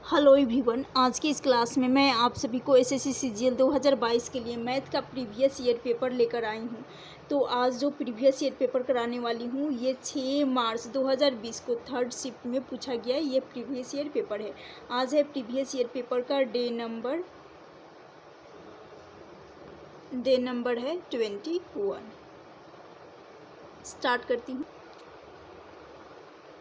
Hello everyone, आज की इस क्लास में मैं आप सभी को एसएससी सीजीएल 2022 के लिए मैथ का प्रीवियस ईयर पेपर लेकर आई हूँ। तो आज जो प्रीवियस ईयर पेपर कराने वाली हूँ ये 6 मार्च 2020 को थर्ड शिफ्ट में पूछा गया ये प्रीवियस ईयर पेपर है। आज है प्रीवियस ईयर पेपर का डे नंबर है 21। स्टार्ट करती हूँ।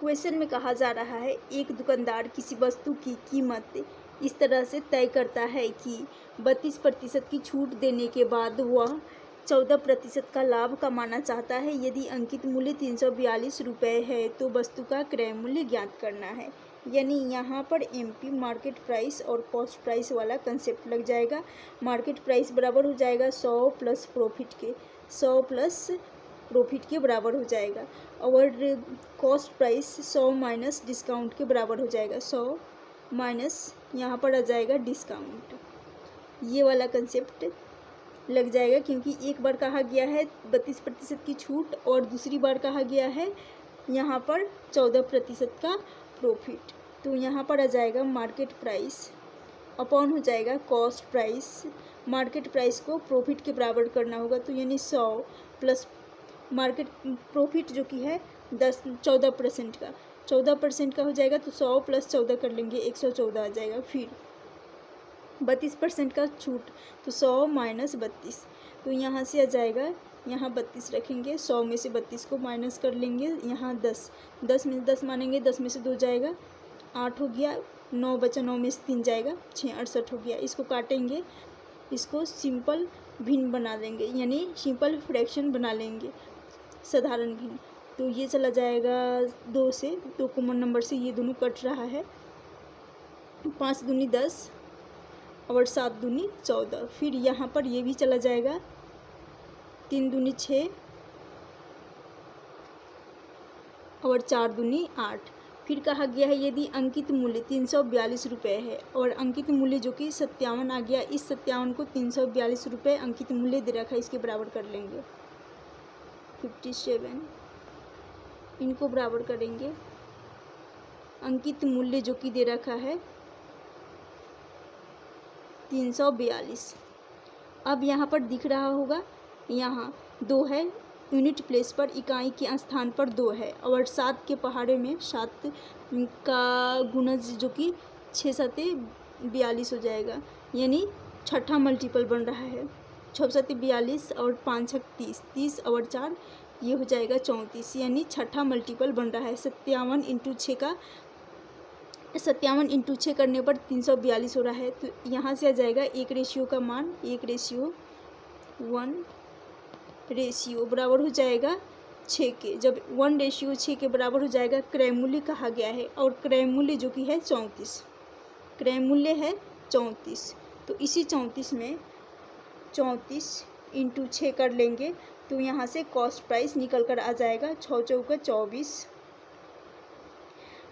क्वेश्चन में कहा जा रहा है, एक दुकानदार किसी वस्तु की कीमत इस तरह से तय करता है कि 32% की छूट देने के बाद वह 14% का लाभ कमाना चाहता है। यदि अंकित मूल्य 342 रुपये है तो वस्तु का क्रय मूल्य ज्ञात करना है। यानी यहाँ पर एमपी मार्केट प्राइस और कॉस्ट प्राइस वाला कंसेप्ट लग जाएगा। मार्केट प्राइस बराबर हो जाएगा 100 प्लस प्रॉफिट के, 100 प्लस प्रॉफिट के बराबर हो जाएगा। और कॉस्ट प्राइस 100 माइनस डिस्काउंट के बराबर हो जाएगा। 100 माइनस यहाँ पर आ जाएगा डिस्काउंट। ये वाला कंसेप्ट लग जाएगा क्योंकि एक बार कहा गया है 32% की छूट और दूसरी बार कहा गया है यहाँ पर 14% का प्रॉफिट। तो यहाँ पर आ जाएगा मार्केट प्राइस अपॉन हो जाएगा कॉस्ट प्राइस। मार्केट प्राइस को प्रॉफिट के बराबर करना होगा, तो यानी 100 प्लस मार्केट प्रॉफिट जो कि है 14% का, 14% का हो जाएगा। तो 100 प्लस 14 कर लेंगे, 114 आ जाएगा। फिर 32% का छूट, तो 100 माइनस 32, तो यहाँ से आ जाएगा, यहाँ 32 रखेंगे, 100 में से 32 को माइनस कर लेंगे, यहाँ 10 में से 10 मानेंगे, 10 में से 2 जाएगा, 8 हो गया, 9 बचा, 9 में से 3 जाएगा, 6, 68 हो गया। इसको काटेंगे, इसको सिंपल भिन्न बना लेंगे, यानी सिंपल फ्रैक्शन बना लेंगे, साधारण भिन्न। तो ये चला जाएगा 2 से, 2 कॉमन नंबर से ये दोनों कट रहा है। 5 दूनी 10 और 7 दूनी 14। फिर यहाँ पर ये भी चला जाएगा, 3 दूनी 6 और 4 दूनी 8। फिर कहा गया है यदि अंकित मूल्य 342 रुपये है और अंकित मूल्य जो कि 57 आ गया, इस 57 को 342 रुपये अंकित मूल्य दे रखा है, इसके बराबर कर लेंगे। 57 इनको बराबर करेंगे, अंकित मूल्य जो कि दे रखा है 342। अब यहाँ पर दिख रहा होगा, यहाँ 2 है, यूनिट प्लेस पर इकाई के स्थान पर 2 है, और 7 के पहाड़े में 7 का गुणज जो कि 6 7 42 हो जाएगा, यानी छठा मल्टीपल बन रहा है। 6 7 42 और 5 6 30, 30 और 4 ये हो जाएगा 34, यानी छठा मल्टीपल बन रहा है। 57 इंटू 6 का 57 इंटू 6 करने पर 342 हो रहा है। तो यहाँ से आ जाएगा 1 रेशियो का मान, 1 रेशियो 1 रेशियो बराबर हो जाएगा 6 के। जब 1 रेशियो 6 के बराबर हो जाएगा, क्रय मूल्य कहा गया है, और क्रय मूल्य जो कि है 34, क्रय मूल्य है 34। तो इसी 34 में 34 इंटू 6 कर लेंगे, तो यहाँ से कॉस्ट प्राइस निकल कर आ जाएगा 6 चौका 24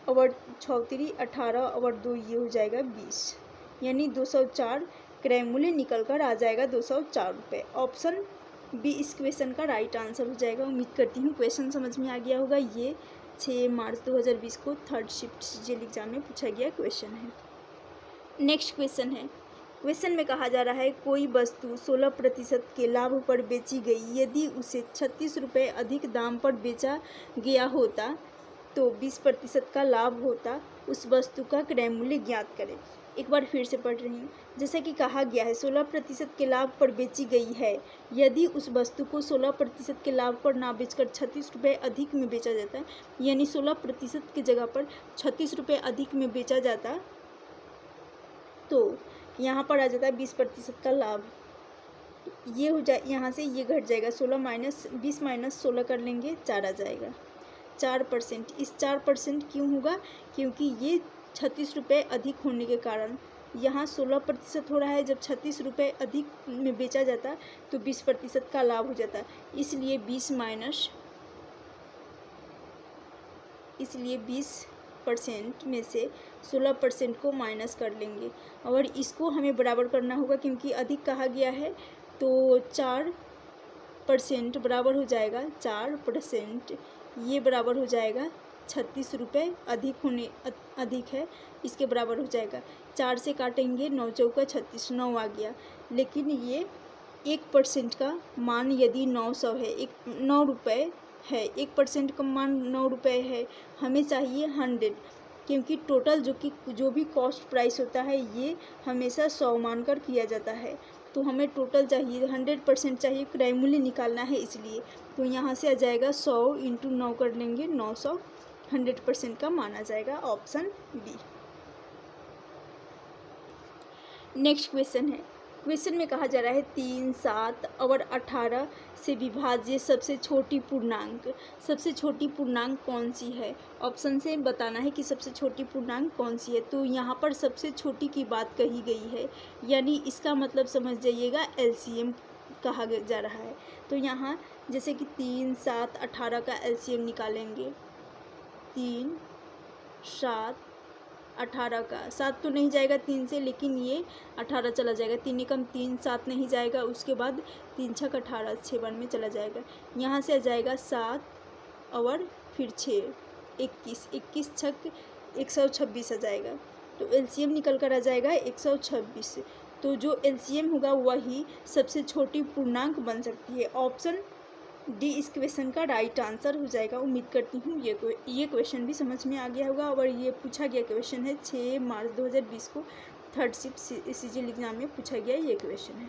और 6 3 18 और 2 ये हो जाएगा 20, यानी 204 क्रय मूल्य निकल कर आ जाएगा 204 रुपये। ऑप्शन बी इस क्वेश्चन का राइट आंसर हो जाएगा। उम्मीद करती हूँ क्वेश्चन समझ में आ गया होगा। ये 6 मार्च 2020 को थर्ड शिफ्ट सीजीएल एग्जाम में पूछा गया क्वेश्चन है। नेक्स्ट क्वेश्चन है, क्वेश्चन में कहा जा रहा है कोई वस्तु 16% के लाभ पर बेची गई, यदि उसे 36 रुपये अधिक दाम पर बेचा गया होता तो 20% का लाभ होता, उस वस्तु का क्रय मूल्य ज्ञात करें। एक बार फिर से पढ़ रही हूँ। जैसा कि कहा गया है 16% के लाभ पर बेची गई है, यदि उस वस्तु को 16% के लाभ पर ना बेचकर 36 रुपये अधिक में बेचा जाता है, यानी 16% की जगह पर 36 रुपये अधिक में बेचा जाता, तो यहाँ पर आ जाता है 20% का लाभ। ये हो जाए, यहाँ से ये घट जाएगा, 16 माइनस 20 माइनस 16 कर लेंगे, 4 आ जाएगा। 4%, इस 4% क्यों होगा? क्योंकि ये 36 रुपये अधिक होने के कारण यहाँ 16% हो रहा है। जब 36 रुपये अधिक में बेचा जाता तो 20% का लाभ हो जाता, इसलिए 20% में से 16% को माइनस कर लेंगे, और इसको हमें बराबर करना होगा क्योंकि अधिक कहा गया है। तो 4% बराबर हो जाएगा 4%, ये बराबर हो जाएगा ₹36 अधिक है, इसके बराबर हो जाएगा। 4 से काटेंगे, 9 चौका 36, 9 आ गया। लेकिन ये 1% का मान यदि 900 है, 9 रुपये है, 1% का मान 9 रुपये है, हमें चाहिए 100, क्योंकि टोटल जो भी कॉस्ट प्राइस होता है ये हमेशा 100 मानकर किया जाता है। तो हमें टोटल चाहिए 100% चाहिए, क्रय मूल्य निकालना है इसलिए। तो यहाँ से आ जाएगा 100 × 9 कर लेंगे, 900 100% का माना जाएगा, ऑप्शन बी। नेक्स्ट क्वेश्चन है, क्वेश्चन में कहा जा रहा है 3, 7 और 18 से विभाज्य सबसे छोटी पूर्णांक कौन सी है। ऑप्शन से बताना है कि सबसे छोटी पूर्णांक कौन सी है। तो यहाँ पर सबसे छोटी की बात कही गई है, यानी इसका मतलब समझ जाइएगा एलसीएम कहा जा रहा है। तो यहाँ जैसे कि 3, 7, 18 का एलसीएम निकालेंगे। 3, 7, 18 का 7 तो नहीं जाएगा 3 से, लेकिन ये 18 चला जाएगा। 3 एकम 3, 7 नहीं जाएगा, उसके बाद 3 छक 18, 6 बार में चला जाएगा। यहाँ से आ जाएगा 7 और फिर 6, 21, 21 छक 126 आ जाएगा। तो एलसीएम निकल कर आ जाएगा 126। तो जो एलसीएम होगा वही सबसे छोटी पूर्णांक बन सकती है। ऑप्शन डी इस क्वेश्चन का राइट आंसर हो जाएगा। उम्मीद करती हूँ ये क्वेश्चन भी समझ में आ गया होगा। और ये पूछा गया क्वेश्चन है 6 मार्च 2020 को 3rd शिफ्ट सीजीएल एग्जाम में पूछा गया ये क्वेश्चन है।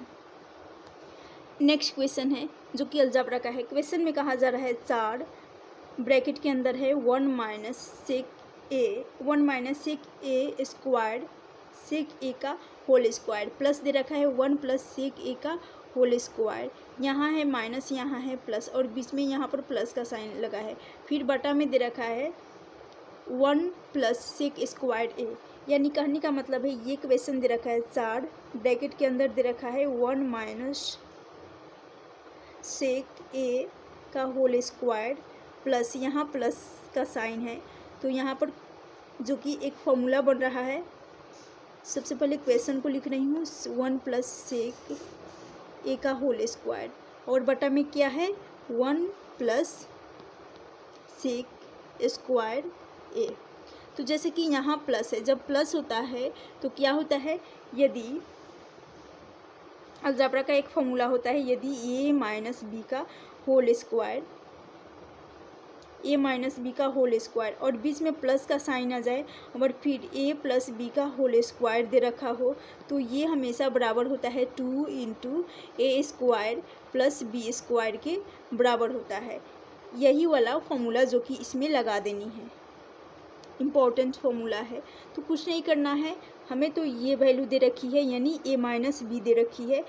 नेक्स्ट क्वेश्चन है जो कि अलजेब्रा का है। क्वेश्चन में कहा जा रहा है 4 ब्रैकेट के अंदर है 1 माइनस सेक ए स्क्वायर्ड सेक ए का होल स्क्वायर, प्लस दे रखा है 1 प्लस सेक ए का होल स्क्वायर। यहाँ है माइनस, यहाँ है प्लस, और बीच में यहाँ पर प्लस का साइन लगा है। फिर बटा में दे रखा है 1 प्लस सेक स्क्वायर्ड ए, यानी कहने का मतलब है ये क्वेश्चन दे रखा है 4 ब्रैकेट के अंदर दे रखा है 1 माइनस सेक ए का होल स्क्वायर प्लस यहाँ प्लस का साइन है। तो यहाँ पर जो कि एक फॉर्मूला बन रहा है, सबसे पहले क्वेश्चन को लिख रही हूँ 1 प्लस सेक ए का होल स्क्वायर, और बटा में क्या है 1 प्लस सेक स्क्वायर ए। तो जैसे कि यहाँ प्लस है, जब प्लस होता है तो क्या होता है, यदि अलजेब्रा का एक फॉर्मूला होता है, यदि ए माइनस बी का होल स्क्वायर और बीच में प्लस का साइन आ जाए और फिर ए प्लस बी का होल स्क्वायर दे रखा हो, तो ये हमेशा बराबर होता है 2 × ए स्क्वायर प्लस बी स्क्वायर के बराबर होता है। यही वाला फॉर्मूला जो कि इसमें लगा देनी है, इम्पॉर्टेंट फॉर्मूला है। तो कुछ नहीं करना है हमें, तो ये वैल्यू दे रखी है, यानी ए माइनस बी दे रखी है,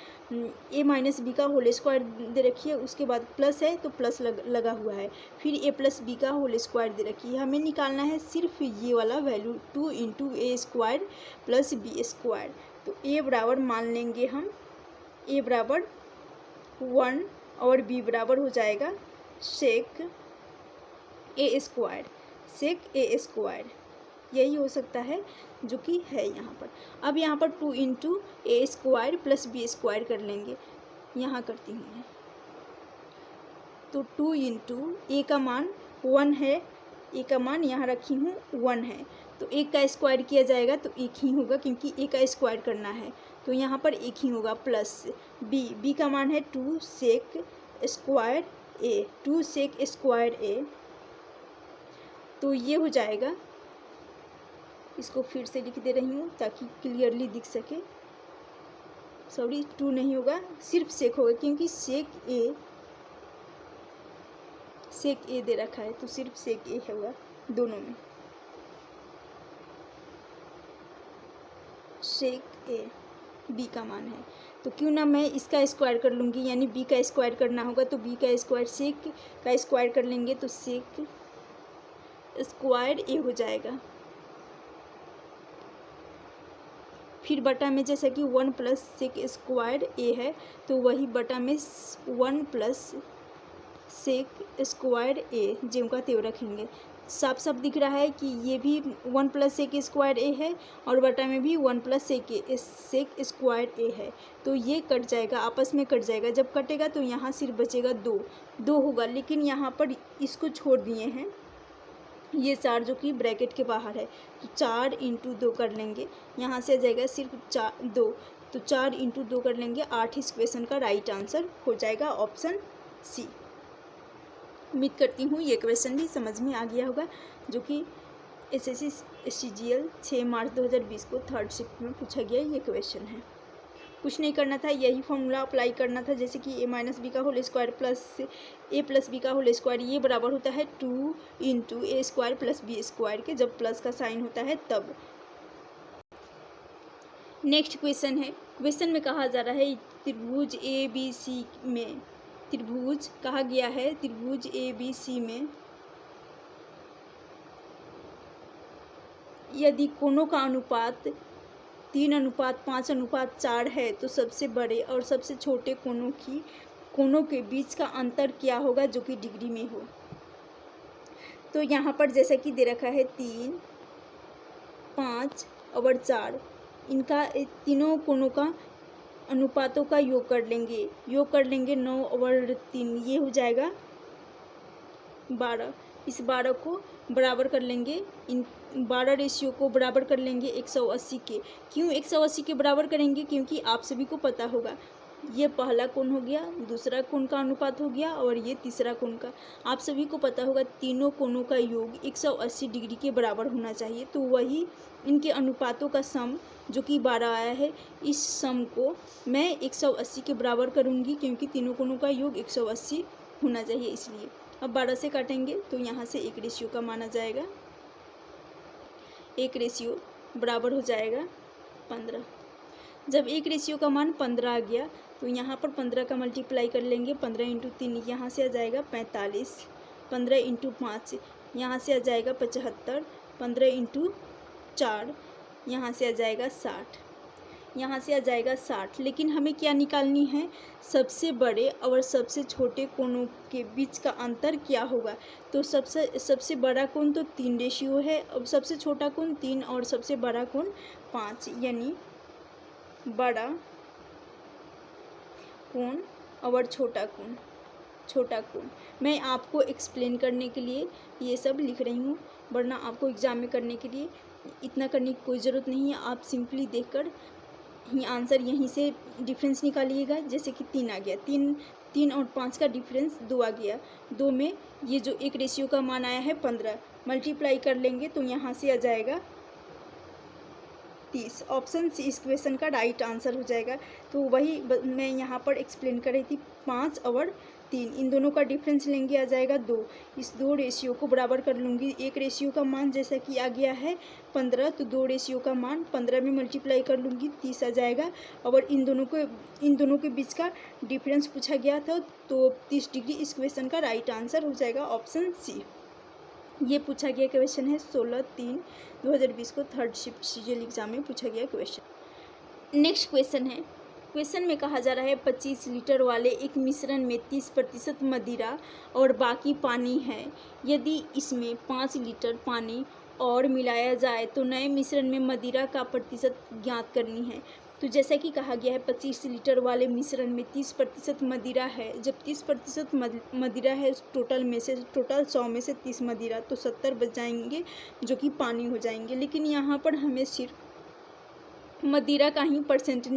ए माइनस बी का होल स्क्वायर दे रखी है, उसके बाद प्लस है तो प्लस लगा हुआ है, फिर ए प्लस बी का होल स्क्वायर दे रखी है। हमें निकालना है सिर्फ ये वाला वैल्यू 2 × ए स्क्वायर प्लस बी स्क्वायर। तो ए बराबर मान लेंगे हम, ए बराबर 1 और बी बराबर हो जाएगा सेक ए स्क्वायर, यही हो सकता है जो कि है यहाँ पर। अब यहाँ पर 2 × ए स्क्वायर प्लस बी स्क्वायर कर लेंगे, यहाँ करती हूँ मैं। तो 2 × ए का मान 1 है, ए का मान यहाँ रखी हूँ 1 है, तो एक का स्क्वायर किया जाएगा तो एक ही होगा, क्योंकि ए का स्क्वायर करना है तो यहाँ पर एक ही होगा, प्लस बी का मान है 2 सेक स्क्वायर ए, तो ये हो जाएगा। इसको फिर से लिख दे रही हूँ ताकि क्लियरली दिख सके। सॉरी 2 नहीं होगा, सिर्फ सेक होगा, क्योंकि सेक ए दे रखा है, तो सिर्फ सेक ए होगा दोनों में। सेक ए बी का मान है, तो क्यों ना मैं इसका स्क्वायर कर लूँगी, यानी बी का स्क्वायर करना होगा, तो बी का स्क्वायर सेक का स्क्वायर कर लेंगे तो सेक स्क्वायर ए हो जाएगा। फिर बटा में जैसा कि 1 प्लस सेक स्क्वायर ए है, तो वही बटा में 1 प्लस सेक स्क्वायर ए ज्यों का त्यों रखेंगे। साफ साफ दिख रहा है कि ये भी 1 प्लस सेक स्क्वायर ए है और बटा में भी 1 प्लस सेक स्क्वायर ए है, तो ये कट जाएगा, आपस में कट जाएगा। जब कटेगा तो यहाँ सिर्फ बचेगा 2 होगा, लेकिन यहाँ पर इसको छोड़ दिए हैं, ये 4 जो कि ब्रैकेट के बाहर है, तो 4 इंटू 2 कर लेंगे, यहाँ से आ जाएगा सिर्फ 2, तो 4 इंटू 2 कर लेंगे 8। इस क्वेश्चन का राइट आंसर हो जाएगा ऑप्शन सी। उम्मीद करती हूँ ये क्वेश्चन भी समझ में आ गया होगा, जो कि एसएससी सीजीएल 6 मार्च 2020 को थर्ड शिफ्ट में पूछा गया ये क्वेश्चन है। कुछ नहीं करना था, यही फॉर्मूला अप्लाई करना था, जैसे कि a माइनस बी का whole square plus a plus B का होल स्क्वायर, ये बराबर होता है 2 into A square plus B square के, जब प्लस का साइन होता है तब। नेक्स्ट क्वेश्चन है, क्वेश्चन में कहा जा रहा है त्रिभुज ए बी सी में, त्रिभुज कहा गया है त्रिभुज ए बी सी में यदि कोणों का अनुपात 3:5:4 है, तो सबसे बड़े और सबसे छोटे कोणों के बीच का अंतर क्या होगा, जो कि डिग्री में हो। तो यहाँ पर जैसा कि दे रखा है 3, 5 और 4, इनका तीनों कोणों का अनुपातों का योग कर लेंगे 9 और 3, ये हो जाएगा 12। इस 12 को बराबर कर लेंगे, इन 12 रेशियो को बराबर कर लेंगे 180 के। क्यों 180 के बराबर करेंगे, क्योंकि आप सभी को पता होगा ये पहला कोण हो गया, दूसरा कोण का अनुपात हो गया और ये तीसरा कोण का। आप सभी को पता होगा तीनों कोणों का योग 180 डिग्री के बराबर होना चाहिए, तो वही इनके अनुपातों का सम जो कि 12 आया है, इस सम को मैं 180 के बराबर करूँगी, क्योंकि तीनों कोणों का योग 180 होना चाहिए इसलिए। अब 12 से काटेंगे तो यहाँ से 1 रेशियो का माना जाएगा, 1 रेशियो बराबर हो जाएगा 15। जब 1 रेशियो का मान 15 आ गया, तो यहाँ पर 15 का मल्टीप्लाई कर लेंगे, 15 इंटू 3 यहाँ से आ जाएगा 45, 15 इंटू 5 यहाँ से आ जाएगा 75, 15 इंटू 4 यहाँ से आ जाएगा 60, यहाँ से आ जाएगा 60। लेकिन हमें क्या निकालनी है, सबसे बड़े और सबसे छोटे कोणों के बीच का अंतर क्या होगा। तो सबसे बड़ा कोण तो 3 रेशियो है, अब सबसे छोटा कोण 3 और सबसे बड़ा कोण 5, यानी बड़ा कोण और छोटा कोण। मैं आपको एक्सप्लेन करने के लिए ये सब लिख रही हूँ, वरना आपको एग्जाम में करने के लिए इतना करने की कोई ज़रूरत नहीं है। आप सिंपली देखकर ही आंसर यहीं से डिफरेंस निकालिएगा। जैसे कि 3 आ गया, 3 और 5 का डिफरेंस 2 आ गया, 2 में ये जो 1 रेशियो का मान आया है 15 मल्टीप्लाई कर लेंगे तो यहाँ से आ जाएगा 30। ऑप्शन सी इस क्वेश्चन का राइट आंसर हो जाएगा। तो वही मैं यहाँ पर एक्सप्लेन कर रही थी, 5 और 3 इन दोनों का डिफरेंस लेंगे, आ जाएगा 2। इस 2 रेशियो को बराबर कर लूँगी, 1 रेशियो का मान जैसा कि आ गया है 15, तो 2 रेशियो का मान 15 में मल्टीप्लाई कर लूँगी, 30 आ जाएगा। और इन दोनों के बीच का डिफरेंस पूछा गया था, तो 30 डिग्री इस क्वेश्चन का राइट आंसर हो जाएगा ऑप्शन सी। ये पूछा गया क्वेश्चन है 16/3/2020 को थर्ड शिफ्ट सीजीएल एग्जाम में पूछा गया क्वेश्चन। नेक्स्ट क्वेश्चन है, क्वेश्चन में कहा जा रहा है 25 लीटर वाले एक मिश्रण में 30% मदिरा और बाकी पानी है। यदि इसमें 5 लीटर पानी और मिलाया जाए तो नए मिश्रण में मदिरा का प्रतिशत ज्ञात करनी है। तो जैसा कि कहा गया है 25 लीटर वाले मिश्रण में 30% मदिरा है। जब 30% मदिरा है टोटल 100 में से 30 मदिरा, तो 70 बच जाएंगे जो कि पानी हो जाएंगे। लेकिन यहाँ पर हमें सिर्फ मदिरा का ही परसेंटेज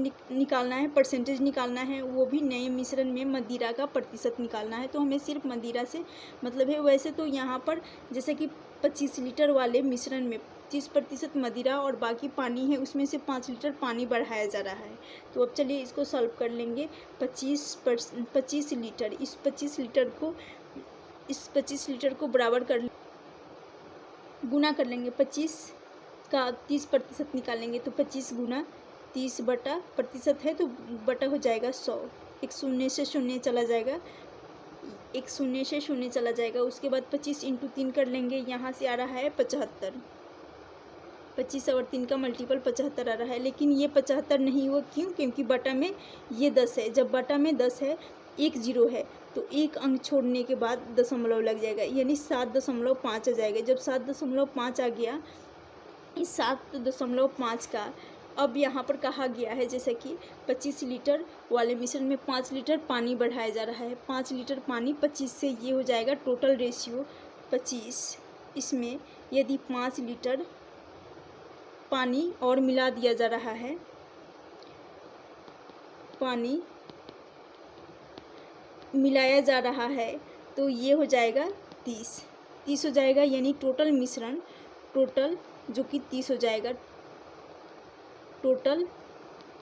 निकालना है, वो भी नए मिश्रण में मदिरा का प्रतिशत निकालना है। तो हमें सिर्फ मदिरा से मतलब है। वैसे तो यहाँ पर जैसे कि 25 लीटर वाले मिश्रण में 30% मदिरा और बाकी पानी है, उसमें से 5 लीटर पानी बढ़ाया जा रहा है। तो अब चलिए इसको सॉल्व कर लेंगे। 25 लीटर, इस 25 लीटर को बराबर कर गुना कर लेंगे, 25 का 30% निकालेंगे, तो 25 गुना 30 बटा प्रतिशत है तो बटा हो जाएगा 100। एक शून्य से शून्य चला जाएगा, उसके बाद 25 इंटू 3 कर लेंगे, यहाँ से आ रहा है 75। 25 और 3 का मल्टीपल 75 आ रहा है, लेकिन ये 75 नहीं हुआ, क्यों? क्योंकि बटा में ये 10 है। जब बटा में 10 है, 1 0 है, तो 1 अंक छोड़ने के बाद दशमलव लग जाएगा, यानी 7.5 आ जाएगा। जब 7.5 आ गया, इस 7.5 का अब यहाँ पर कहा गया है जैसे कि 25 लीटर वाले मिश्रण में 5 लीटर पानी बढ़ाया जा रहा है। 5 लीटर पानी 25 से, ये हो जाएगा टोटल रेशियो 25 इसमें यदि 5 लीटर पानी और मिला दिया जा रहा है, पानी मिलाया जा रहा है, तो ये हो जाएगा 30 हो जाएगा, यानी टोटल मिश्रण टोटल जो कि 30 हो जाएगा, टोटल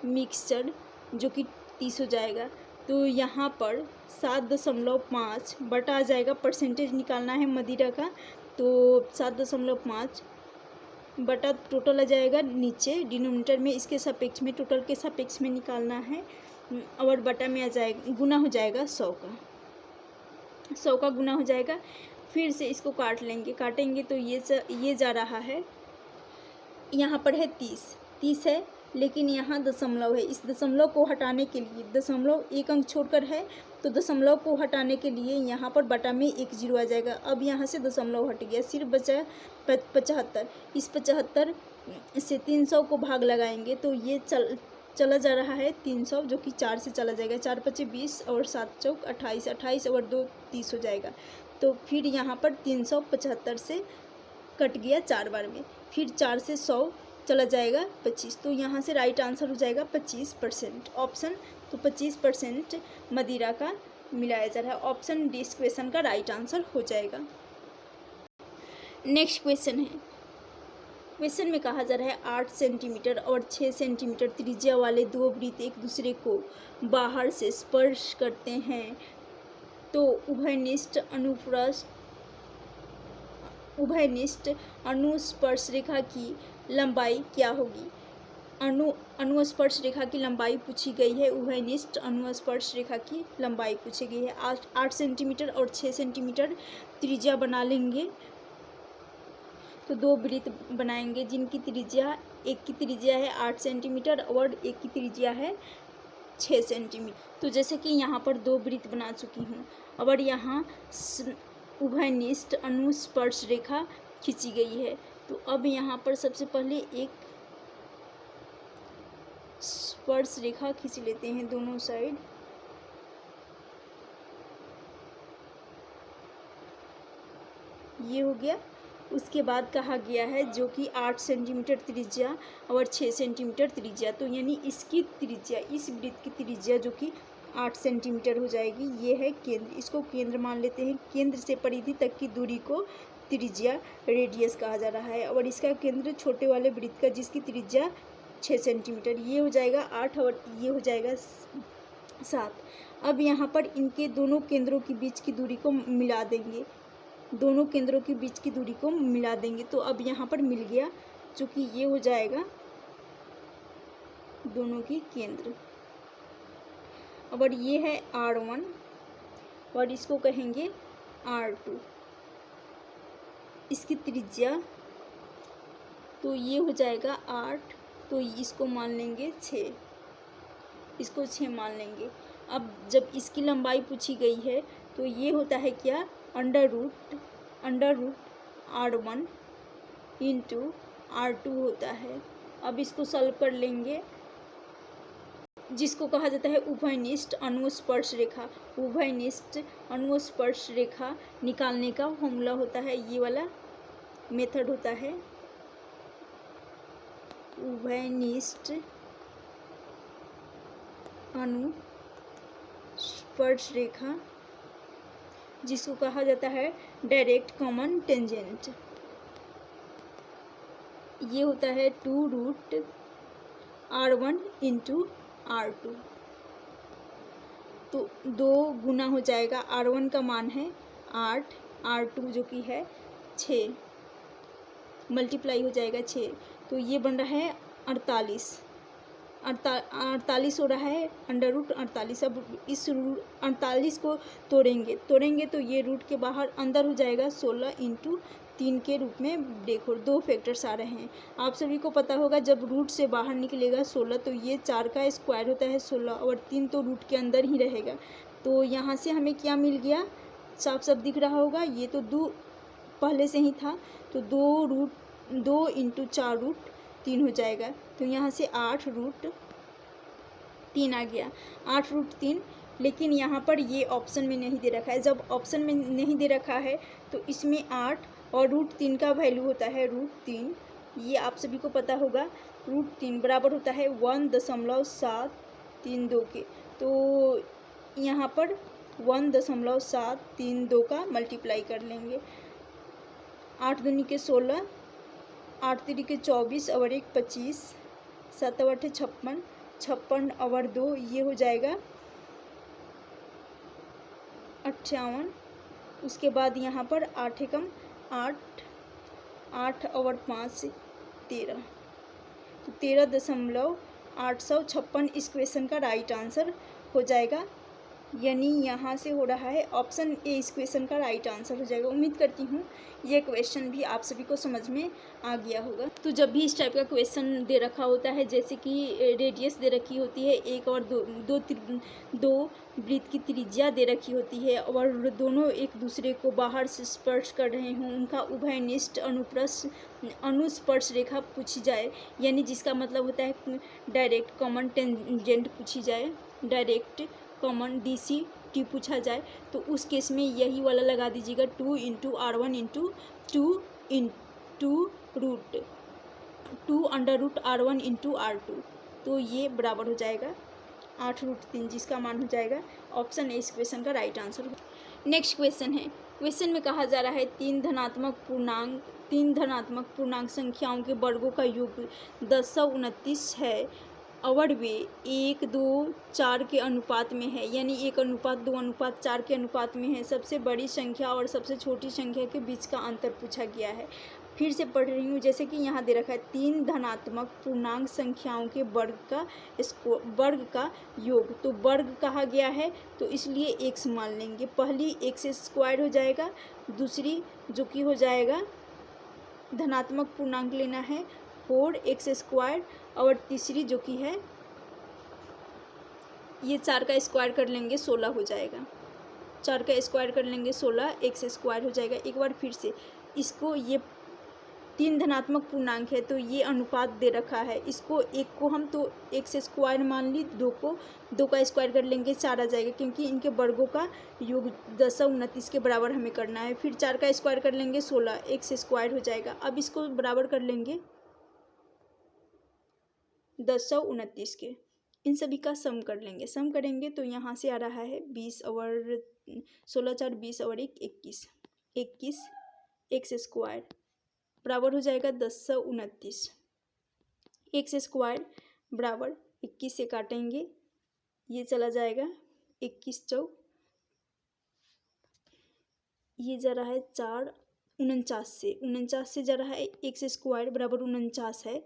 मिक्सचर जो कि 30 हो जाएगा। तो यहाँ पर 7.5 बटा आ जाएगा, परसेंटेज निकालना है मदिरा का, तो 7.5 बटा टोटल आ जाएगा नीचे डिनोमिनेटर में, इसके सापेक्ष में टोटल के सापेक्ष में निकालना है, और बटा में आ जाएगा, गुना हो जाएगा 100 का गुना हो जाएगा। फिर से इसको काट लेंगे, काटेंगे तो ये जा रहा है, यहाँ पर है 30 है, लेकिन यहाँ दशमलव है, इस दशमलव को हटाने के लिए, दशमलव एक अंक छोड़कर है, तो दशमलव को हटाने के लिए यहाँ पर बटा में 1 जीरो आ जाएगा। अब यहाँ से दशमलव हट गया, सिर्फ बचा 75। इस 75 से 300 को भाग लगाएंगे तो ये चला जा रहा है 300, जो कि 4 से चला जाएगा, 4 पचे 20 और 7 चौक 28, 28 और 2 30 हो जाएगा। तो फिर यहाँ पर 375 से कट गया 4 बार में, फिर 4 से 100 चला जाएगा 25, तो यहाँ से राइट आंसर हो जाएगा 25% ऑप्शन। तो 25% मदिरा का मिलाया जा रहा है, ऑप्शन डी इस क्वेश्चन का राइट आंसर हो जाएगा। नेक्स्ट क्वेश्चन है, क्वेश्चन में कहा जा रहा है 8 सेंटीमीटर और 6 सेंटीमीटर त्रिज्या वाले दो वृत्त एक दूसरे को बाहर से स्पर्श करते हैं, तो उभयनिष्ठ अनुस्पर्श रेखा की लंबाई क्या होगी। अनुस्पर्श रेखा की लंबाई पूछी गई है, उभयनिष्ठ अनुस्पर्श रेखा की लंबाई पूछी गई है। 8 सेंटीमीटर और 6 सेंटीमीटर त्रिज्या बना लेंगे, तो दो वृत्त बनाएंगे जिनकी त्रिज्या, एक की त्रिज्या है 8 सेंटीमीटर और एक की त्रिज्या है 6 सेंटीमीटर। तो जैसे कि यहाँ पर दो वृत्त बना चुकी हूँ, और यहाँ उभयनिष्ठ अनुस्पर्श रेखा खींची गई है, तो अब यहाँ पर सबसे पहले एक स्पर्श रेखा खींच लेते हैं दोनों साइड। ये हो गया। उसके बाद कहा गया है जो कि 8 सेंटीमीटर त्रिज्या और 6 सेंटीमीटर त्रिज्या, तो यानी इसकी त्रिज्या, इस वृत्त की त्रिज्या जो कि 8 सेंटीमीटर हो जाएगी। ये है केंद्र, इसको केंद्र मान लेते हैं। केंद्र से परिधि तक की दूरी को त्रिज्या रेडियस कहा जा रहा है, और इसका केंद्र छोटे वाले वृत्त का जिसकी त्रिज्या 6 सेंटीमीटर, ये हो जाएगा 8 और ये हो जाएगा 7। अब यहाँ पर इनके दोनों केंद्रों के बीच की दूरी को मिला देंगे, दोनों केंद्रों के बीच की दूरी को मिला देंगे, तो अब यहाँ पर मिल गया, चूँकि ये हो जाएगा दोनों की केंद्र। और ये है R1 और इसको कहेंगे R2, इसकी त्रिज्या, तो ये हो जाएगा 8, तो इसको मान लेंगे 6, इसको 6 मान लेंगे। अब जब इसकी लंबाई पूछी गई है तो ये होता है क्या, under root R1 into R2 होता है। अब इसको सॉल्व कर लेंगे, जिसको कहा जाता है उभयनिष्ठ अनुस्पर्श रेखा। उभयनिष्ठ अनुस्पर्श रेखा निकालने का फॉर्मूला होता है, ये वाला मेथड होता है, उभयनिष्ठ अनुस्पर्श रेखा, जिसको कहा जाता है डायरेक्ट कॉमन टेंजेंट। ये होता है 2√R1 इंटू R2, तो 2 गुना हो जाएगा, R1 का मान है 8, R2 जो कि है 6, मल्टीप्लाई हो जाएगा 6, तो ये बन रहा है 48 हो रहा है, अंडर रूट 48। अब इस 48 को तोड़ेंगे तो ये रूट के बाहर अंदर हो जाएगा 16 इंटू 3 के रूप में ब्रेक हो, 2 फैक्टर्स आ रहे हैं। आप सभी को पता होगा जब रूट से बाहर निकलेगा 16 तो ये 4 का स्क्वायर होता है 16, और 3 तो रूट के अंदर ही रहेगा। तो यहाँ से हमें क्या मिल गया, साफ साफ दिख रहा होगा, ये तो 2 पहले से ही था, तो 2 इंटू 4√3 हो जाएगा, तो यहाँ से 8√3 आ गया, 8√3। लेकिन यहाँ पर ये ऑप्शन में नहीं दे रखा है, जब ऑप्शन में नहीं दे रखा है तो इसमें 8 और रूट 3 का वैल्यू होता है रूट 3, ये आप सभी को पता होगा। रूट 3 बराबर होता है 1.732 के। तो यहाँ पर 1.732 का मल्टीप्लाई कर लेंगे। 8 दूनी के 16, 8 तिरी के 24 और 1 25, 7 और 8 56, 56 और 2 ये हो जाएगा 58। उसके बाद यहाँ पर 8 एकम 8, 8 और 5 13, तो 13.856 इस क्वेश्चन का राइट आंसर हो जाएगा। यानी यहाँ से हो रहा है ऑप्शन ए इस क्वेश्चन का राइट आंसर हो जाएगा। उम्मीद करती हूँ ये क्वेश्चन भी आप सभी को समझ में आ गया होगा। तो जब भी इस टाइप का क्वेश्चन दे रखा होता है, जैसे कि रेडियस दे रखी होती है, एक और दो वृत्त की त्रिज्या दे रखी होती है और दोनों एक दूसरे को बाहर से स्पर्श कर रहे हों, उनका उभयनिष्ठ अनुस्पर्श रेखा पूछी जाए, यानी जिसका मतलब होता है डायरेक्ट कॉमन टेंजेंट पूछी जाए, डायरेक्ट कॉमन DCT पूछा जाए, तो उस केस में यही वाला लगा दीजिएगा 2 into R1 into 2 under root R1 into R2, तो ये बराबर हो जाएगा 8√3, जिसका मान हो जाएगा ऑप्शन ए इस क्वेश्चन का राइट आंसर हो। नेक्स्ट क्वेश्चन है, क्वेश्चन में कहा जा रहा है तीन धनात्मक पूर्णांक संख्याओं के वर्गों का योग 1029 है और वे 1:2:4 के अनुपात में है, यानी 1:2:4 के अनुपात में है। सबसे बड़ी संख्या और सबसे छोटी संख्या के बीच का अंतर पूछा गया है। फिर से पढ़ रही हूँ, जैसे कि यहाँ दे रखा है तीन धनात्मक पूर्णांक संख्याओं के वर्ग का योग, तो वर्ग कहा गया है तो इसलिए x मान लेंगे। पहली x² हो जाएगा, दूसरी जो कि हो जाएगा धनात्मक पूर्णांक लेना है 4x² और तीसरी जो कि है ये 4 का स्क्वायर कर लेंगे 16 हो जाएगा। 4 का स्क्वायर कर लेंगे 16 x² हो जाएगा। एक बार फिर से इसको, ये तीन धनात्मक पूर्णांक है तो ये अनुपात दे रखा है, इसको एक को हम तो x² मान ली, दो का स्क्वायर कर लेंगे 4 आ जाएगा, क्योंकि इनके वर्गों का योग 1029 के बराबर हमें करना है। फिर 4 का स्क्वायर कर लेंगे 16 x² हो जाएगा। अब इसको बराबर कर लेंगे 1029 के, इन सभी का सम कर लेंगे। सम करेंगे तो यहाँ से आ रहा है 20 और 16 4 20 और 1 21, 21 x² बराबर हो जाएगा 1029। x² बराबर 21 से काटेंगे, ये चला जाएगा 21 चौक, ये जा रहा है 4 49 से जा रहा है x² बराबर 49 है।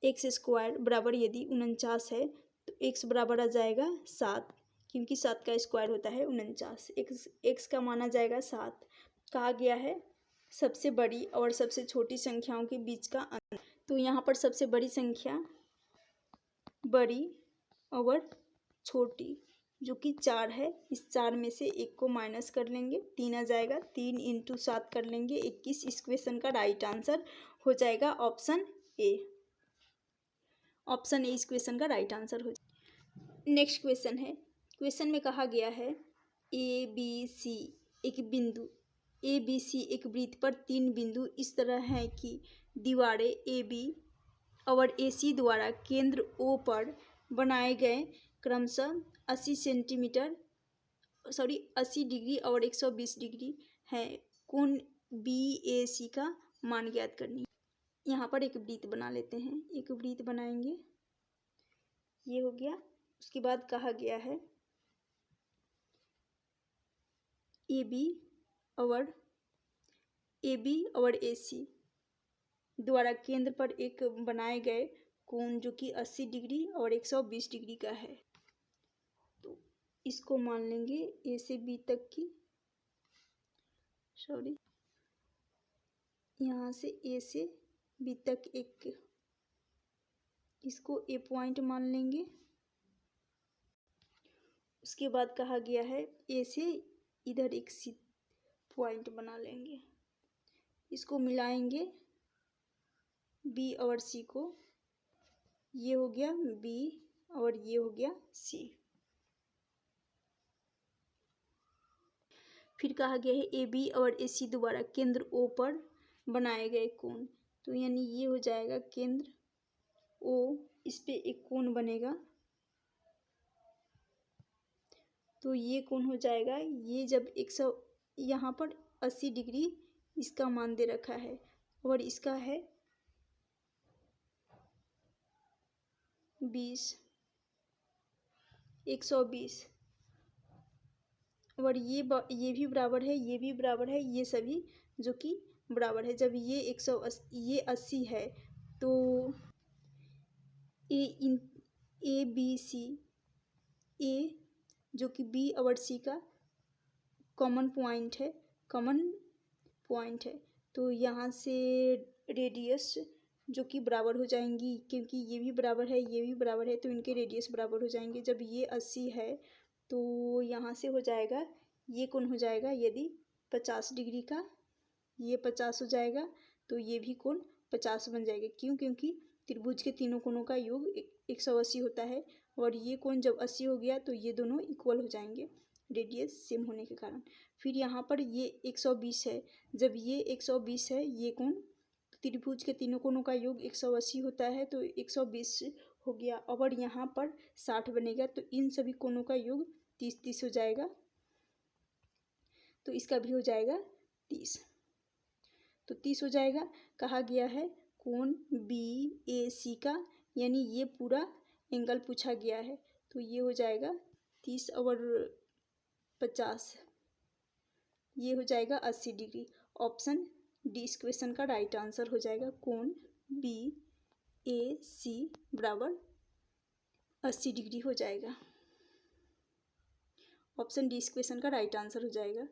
x² बराबर यदि 49 है तो x बराबर आ जाएगा 7, क्योंकि 7 का स्क्वायर होता है 49। x का माना जाएगा 7। कहा गया है सबसे बड़ी और सबसे छोटी संख्याओं के बीच का अंतर, तो यहाँ पर सबसे बड़ी संख्या बड़ी और छोटी जो कि 4 है, इस 4 में से 1 को माइनस कर लेंगे, 3 आ जाएगा, 3 इंटू 7 कर लेंगे 21। इस क्वेश्चन का राइट आंसर हो जाएगा ऑप्शन ए। ऑप्शन ए इस क्वेश्चन का राइट आंसर हो जाएगा। नेक्स्ट क्वेश्चन है, क्वेश्चन में कहा गया है ABC एक वृत्त पर 3 बिंदु इस तरह हैं कि दीवारें AB और AC द्वारा केंद्र O पर बनाए गए क्रमशः 80 डिग्री और 120 डिग्री है। कोण BAC का मान ज्ञात करनी है। यहाँ पर एक वृत्त बना लेते हैं, एक वृत्त बनाएंगे, ये हो गया। उसके बाद कहा गया है AB और AC द्वारा केंद्र पर एक बनाए गए कोण जो कि 80 डिग्री और 120 डिग्री का है, तो इसको मान लेंगे A से B तक की, यहाँ से A से B तक एक, इसको A पॉइंट मान लेंगे। उसके बाद कहा गया है A से इधर एक C पॉइंट बना लेंगे, इसको मिलाएंगे B और C को, ये हो गया B और ये हो गया C। फिर कहा गया है ए बी और ए सी द्वारा केंद्र ओ पर बनाए गए कोण। तो यानी ये हो जाएगा केंद्र ओ, इस पे एक कोण बनेगा। तो ये कोण हो जाएगा, ये जब 100 यहाँ पर 80 डिग्री इसका मान दे रखा है और इसका है 120 और ये भी बराबर है, ये भी बराबर है, ये सभी जो कि बराबर है। जब ये 80 है तो ए बी सी, ए जो कि बी और सी का कॉमन पॉइंट है तो यहाँ से रेडियस जो कि बराबर हो जाएंगी, क्योंकि ये भी बराबर है, ये भी बराबर है, तो इनके रेडियस बराबर हो जाएंगे। जब ये 80 है तो यहाँ से हो जाएगा, ये कोण हो जाएगा यदि 50 डिग्री का, ये 50 हो जाएगा तो ये भी कोण 50 बन जाएगा। क्यों? क्योंकि त्रिभुज के तीनों कोणों का योग 180 होता है और ये कोण जब 80 हो गया तो ये दोनों इक्वल हो जाएंगे रेडियस सेम होने के कारण। फिर यहाँ पर ये 120 है, जब ये 120 है ये कोण, त्रिभुज के तीनों कोणों का योग 180 होता है तो 120 हो गया और यहाँ पर 60 बनेगा तो इन सभी कोणों का योग 30 हो जाएगा, तो इसका भी हो जाएगा 30। तो 30 हो जाएगा। कहा गया है कोण बी ए सी का, यानी ये पूरा एंगल पूछा गया है तो ये हो जाएगा 30 और 50, ये हो जाएगा 80 डिग्री। ऑप्शन डी इस क्वेश्चन का राइट आंसर हो जाएगा। कोण बी ए सी बराबर 80 डिग्री हो जाएगा। ऑप्शन डी इस क्वेश्चन का राइट आंसर हो जाएगा।